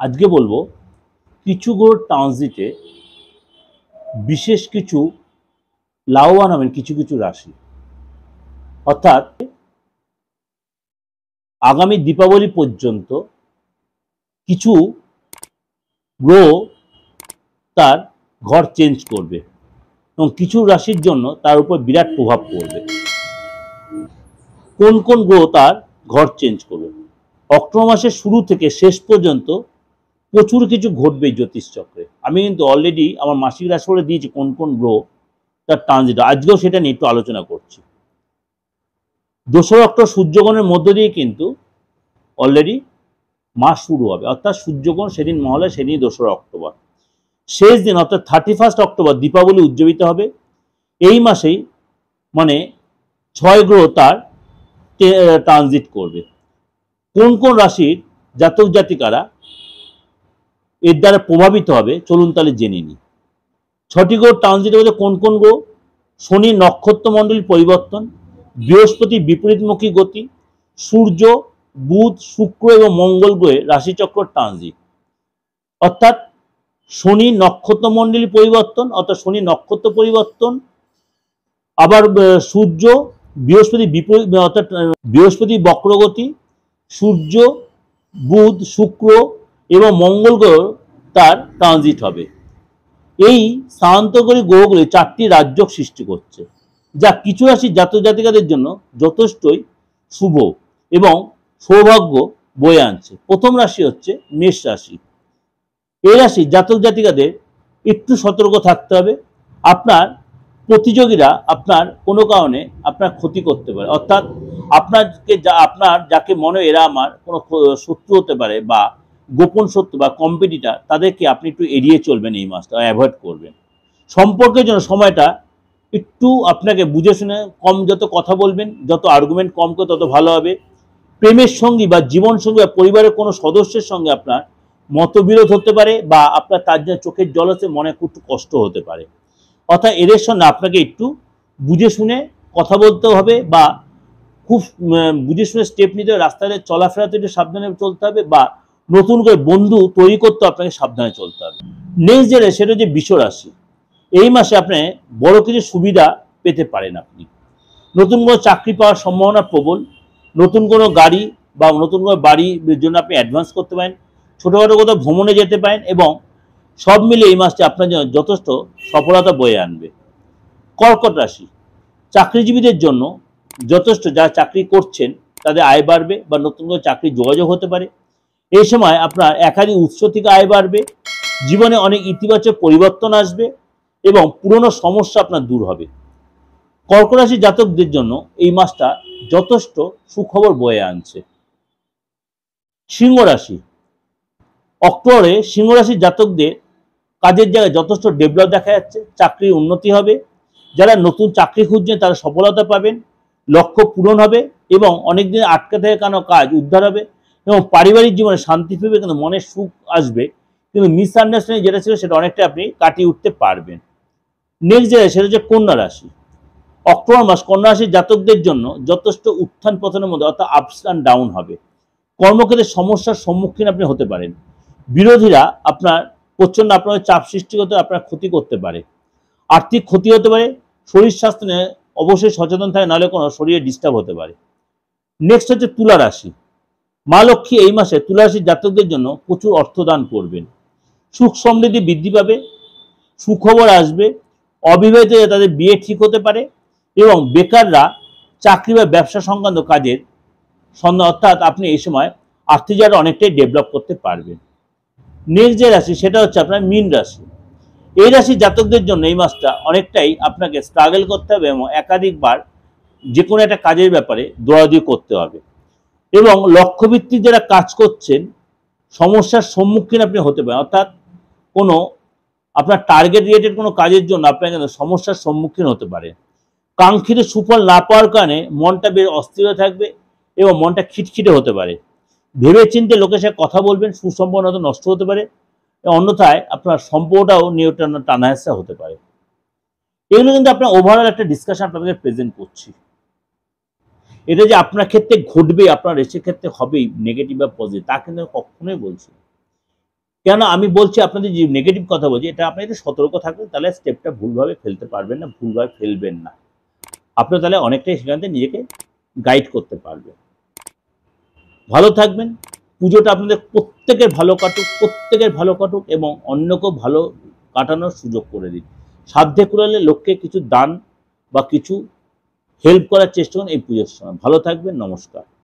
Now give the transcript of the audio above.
আজকে বলবো কিছু গ্রহ ট্রানজিটে বিশেষ কিছু লাভবান হবেন কিছু কিছু রাশি। অর্থাৎ আগামী দীপাবলি পর্যন্ত কিছু গ্রহ তার ঘর চেঞ্জ করবে এবং কিছু রাশির জন্য তার উপর বিরাট প্রভাব পড়বে। কোন কোন গ্রহ তার ঘর চেঞ্জ করবে? অক্টোবর মাসের শুরু থেকে শেষ পর্যন্ত প্রচুর কিছু ঘটবে জ্যোতিষ চক্রে। আমি কিন্তু অলরেডি আমার মাসিক রাশি করে দিয়েছি কোন কোন গ্রহ তার ট্রানজিট, আজকেও সেটা নিয়ে একটু আলোচনা করছি। 2রা অক্টোবর সূর্যগ্রহণের মধ্য দিয়ে কিন্তু অলরেডি মাস শুরু হবে, অর্থাৎ সূর্যগ্রহণ সেদিন মহলে সেদিন 2রা অক্টোবর। শেষ দিন অর্থাৎ 31 অক্টোবর দীপাবলি উদযাপিত হবে। এই মাসেই মানে 6 গ্রহ তার ট্রানজিট করবে। কোন কোন রাশির জাতক জাতিকারা এর দ্বারা প্রভাবিত হবে চলুন তাহলে জেনে নিই। 6টি গ্রহ ট্রানজিট হচ্ছে কোন কোন গ্রহ? শনি নক্ষত্রমণ্ডলীর পরিবর্তন, বৃহস্পতি বিপরীতমুখী গতি, সূর্য, বুধ, শুক্র এবং মঙ্গল গ্রহের রাশিচক্র ট্রানজিট। অর্থাৎ শনি নক্ষত্রমণ্ডলীর পরিবর্তন, অর্থাৎ শনি নক্ষত্র পরিবর্তন, আবার সূর্য, বৃহস্পতি বিপরীত অর্থাৎ বৃহস্পতি বক্রগতি, সূর্য, বুধ, শুক্র এবং মঙ্গল গ্রহ তার ট্রানজিট হবে। এই স্থানান্তরকারী গ্রহগুলি 4টি রাজযোগ সৃষ্টি করছে, যা কিছু রাশির জাতক জাতিকাদের জন্য যথেষ্টই শুভ এবং সৌভাগ্য বয়ে আনছে। প্রথম রাশি হচ্ছে মেষ রাশি। এই রাশির জাতক জাতিকাদের একটু সতর্ক থাকতে হবে। আপনার প্রতিযোগীরা আপনার কোনো কারণে আপনার ক্ষতি করতে পারে, অর্থাৎ আপনার যাকে মনে এরা আমার কোনো শত্রু হতে পারে বা গোপন শত্রু বা কম্পিটিটার, তাদেরকে আপনি একটু এড়িয়ে চলবেন, এই মাসটা অ্যাভয়েড করবেন। সম্পর্কের জন্য সময়টা একটু আপনাকে বুঝে শুনে যত কথা বলবেন, যত আর্গুমেন্ট কম করে তত ভালো হবে। প্রেমের সঙ্গী বা জীবন সঙ্গী বা পরিবারের কোনো সদস্যের সঙ্গে আপনার মতবিরোধ হতে পারে বা আপনার তার জন্য চোখের জল আসে, মনে একটু কষ্ট হতে পারে। অর্থাৎ এদের সঙ্গে আপনাকে একটু বুঝে শুনে কথা বলতে হবে বা খুব বুঝে শুনে স্টেপ নিতে হবে। রাস্তায় চলাফেরাতে একটু সাবধানে চলতে হবে বা নতুন করে বন্ধু তৈরি করতে আপনাকে সাবধানে চলতে হবে। নেক্সট যেটা সেটা হচ্ছে বৃষ রাশি। এই মাসে আপনি বড় কিছু সুবিধা পেতে পারেন। আপনি নতুন কোনো চাকরি পাওয়ার সম্ভাবনা প্রবল, নতুন কোনো গাড়ি বা নতুন কোনো বাড়ির জন্য আপনি অ্যাডভান্স করতে পারেন, ছোটোখাটো কোথাও ভ্রমণে যেতে পারেন এবং সব মিলে এই মাসটি আপনার জন্য যথেষ্ট সফলতা বয়ে আনবে। কর্কট রাশি। চাকরিজীবীদের জন্য যথেষ্ট, যারা চাকরি করছেন তাদের আয় বাড়বে বা নতুন করে চাকরির যোগাযোগ হতে পারে। এই সময় আপনার একাধিক উৎস থেকে আয় বাড়বে, জীবনে অনেক ইতিবাচক পরিবর্তন আসবে এবং পুরনো সমস্যা আপনার দূর হবে। কর্কট রাশি জাতকদের জন্য এই মাসটা যথেষ্ট সুখবর বয়ে আনছে। সিংহ রাশি। অক্টোবরে সিংহ রাশির জাতকদের কাজের জায়গায় যথেষ্ট ডেভেলপ দেখা যাচ্ছে, চাকরির উন্নতি হবে। যারা নতুন চাকরি খুঁজছেন তারা সফলতা পাবেন, লক্ষ্য পূরণ হবে এবং অনেকদিন আটকে থেকে কেন কাজ উদ্ধার হবে এবং পারিবারিক জীবনে শান্তি ফিরবে, কিন্তু মনের সুখ আসবে, কিন্তু মিসআন্ডারস্ট্যান্ডিং যেটা ছিল সেটা অনেকটা আপনি কাটিয়ে উঠতে পারবেন। নেক্সট যেটা সেটা হচ্ছে কন্যা রাশি। অক্টোবর মাস কন্যা রাশির জাতকদের জন্য যথেষ্ট উত্থান পতনের মধ্যে, অর্থাৎ আপস অ্যান্ড ডাউন হবে। কর্মক্ষেত্রে সমস্যার সম্মুখীন আপনি হতে পারেন, বিরোধীরা আপনার প্রচণ্ড আপনার চাপ সৃষ্টি করতে, আপনার ক্ষতি করতে পারে, আর্থিক ক্ষতি হতে পারে। শরীর স্বাস্থ্য নিয়ে অবশ্যই সচেতন থাকে, নাহলে কোনো শরীরে ডিস্টার্ব হতে পারে। নেক্সট হচ্ছে তুলা রাশি। মা লক্ষ্মী এই মাসে তুলা রাশির জাতকদের জন্য প্রচুর অর্থদান করবেন, সুখ সমৃদ্ধি বৃদ্ধি পাবে, সুখবর আসবে, অবিবাহিত তাদের বিয়ে ঠিক হতে পারে এবং বেকাররা চাকরি বা ব্যবসা সংক্রান্ত কাজের সন্ধান, অর্থাৎ আপনি এই সময় আর্থিক জায়গাটা অনেকটাই ডেভেলপ করতে পারবেন। নেক্সট যে রাশি সেটা হচ্ছে আপনার মীন রাশি। এই রাশির জাতকদের জন্য এই মাসটা অনেকটাই আপনাকে স্ট্রাগল করতে হবে এবং একাধিকবার যে কোনো একটা কাজের ব্যাপারে দৌড়াদৌড়ি করতে হবে এবং লক্ষ্যভিত্তিক যারা কাজ করছেন সমস্যার সম্মুখীন আপনি হতে পারেন, অর্থাৎ কোনো আপনার টার্গেট রিলেটেড কোনো কাজের জন্য আপনাকে সমস্যার সম্মুখীন হতে পারে। কাঙ্ক্ষিত সুফল না পাওয়ার কারণে মনটা বেশ অস্থির থাকবে এবং মনটা খিটখিটে হতে পারে। ভেবে চিন্তে লোকের সাথে কথা বলবেন, সুসম্পর্ক নষ্ট হতে পারে, অন্যথায় আপনার সম্পর্কটাও নিয়ে টানাহেসা হতে পারে। এগুলো কিন্তু আপনার ওভারঅল একটা ডিসকাশন আপনাদের প্রেজেন্ট করছি। এটা যে আপনার ক্ষেত্রে ঘটবে, আপনার রেসের ক্ষেত্রে হবেই নেগেটিভ বা পজিটিভ, তা কিন্তু কখনোই বলছি। কেন আমি বলছি আপনাদের যে নেগেটিভ কথা বলছি, এটা আপনি যদি সতর্ক থাকবেন তাহলে স্টেপটা ভুলভাবে ফেলতে পারবেন না, ভুলভাবে ফেলবেন না। আপনি তাহলে অনেকটাই সেখান থেকে নিজেকে গাইড করতে পারবেন। ভালো থাকবেন। পুজোটা আপনাদের প্রত্যেকের ভালো কাটুক এবং অন্যকেও ভালো কাটানোর সুযোগ করে দিন। সাধ্যে কুলালে লোককে কিছু দান বা কিছু হেল্প করার চেষ্টা করুন এই পুজোর সময়। ভালো থাকবেন, নমস্কার।